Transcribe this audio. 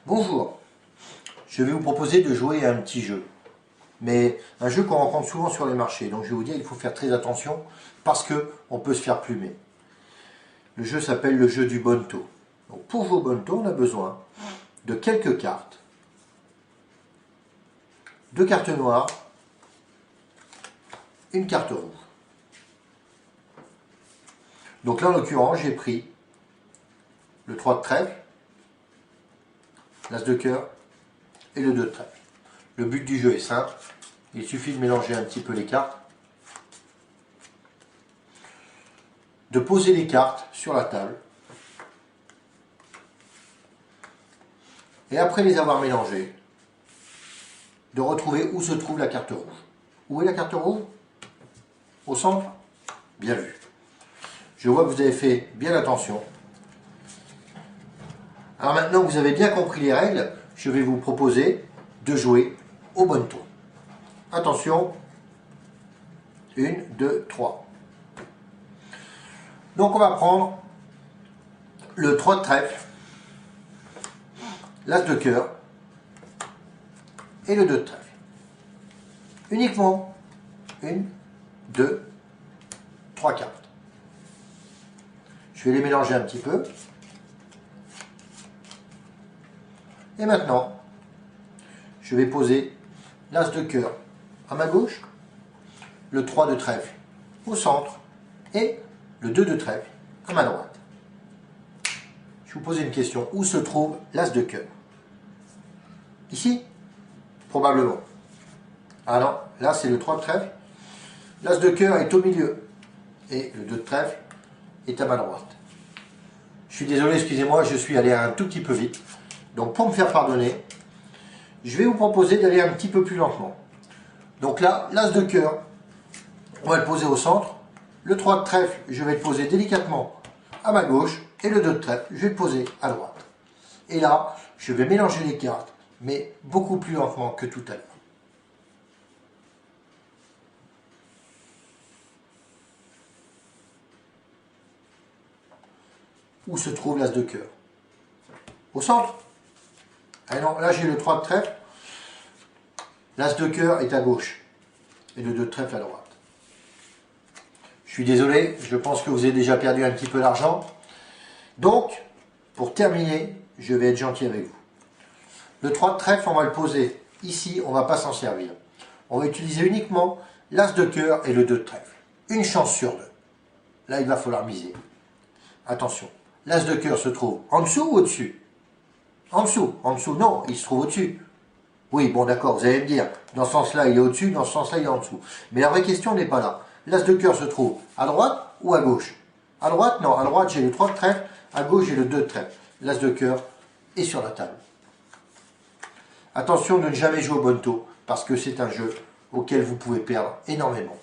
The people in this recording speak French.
Bonjour, je vais vous proposer de jouer à un petit jeu, mais un jeu qu'on rencontre souvent sur les marchés, donc je vais vous dire il faut faire très attention parce qu'on peut se faire plumer. Le jeu s'appelle le jeu du Bonto. Donc pour jouer au Bonto, on a besoin de quelques cartes, deux cartes noires, une carte rouge. Donc là en l'occurrence j'ai pris le 3 de trèfle, l'as de cœur et le 2 de trèfle. Le but du jeu est simple, il suffit de mélanger un petit peu les cartes, de poser les cartes sur la table, et après les avoir mélangées, de retrouver où se trouve la carte rouge. Où est la carte rouge? Au centre? Bien vu. Je vois que vous avez fait bien attention. Alors maintenant que vous avez bien compris les règles, je vais vous proposer de jouer au Bonto. Attention, 1, 2, 3. Donc on va prendre le 3 de trèfle, l'as de cœur et le 2 de trèfle. Uniquement 1, 2, 3 cartes. Je vais les mélanger un petit peu. Et maintenant, je vais poser l'as de cœur à ma gauche, le 3 de trèfle au centre et le 2 de trèfle à ma droite. Je vais vous poser une question. Où se trouve l'as de cœur? Ici? Probablement. Ah non, là c'est le 3 de trèfle. L'as de cœur est au milieu et le 2 de trèfle est à ma droite. Je suis désolé, excusez-moi, je suis allé un tout petit peu vite. Donc pour me faire pardonner, je vais vous proposer d'aller un petit peu plus lentement. Donc là, l'as de cœur, on va le poser au centre. Le 3 de trèfle, je vais le poser délicatement à ma gauche. Et le 2 de trèfle, je vais le poser à droite. Et là, je vais mélanger les cartes, mais beaucoup plus lentement que tout à l'heure. Où se trouve l'as de cœur? Au centre? Ah non, là j'ai le 3 de trèfle. L'as de cœur est à gauche et le 2 de trèfle à droite. Je suis désolé, je pense que vous avez déjà perdu un petit peu d'argent. Donc, pour terminer, je vais être gentil avec vous. Le 3 de trèfle, on va le poser ici, on ne va pas s'en servir. On va utiliser uniquement l'as de cœur et le 2 de trèfle. Une chance sur deux. Là, il va falloir miser. Attention, l'as de cœur se trouve en dessous ou au-dessus? En dessous, non, il se trouve au-dessus. Oui, bon d'accord, vous allez me dire, dans ce sens-là il est au-dessus, dans ce sens-là il est en dessous. Mais la vraie question n'est pas là. L'as de cœur se trouve à droite ou à gauche? À droite, non, à droite j'ai le 3 de trèfle, à gauche j'ai le 2 de trèfle. L'as de cœur est sur la table. Attention de ne jamais jouer au Bonto, parce que c'est un jeu auquel vous pouvez perdre énormément.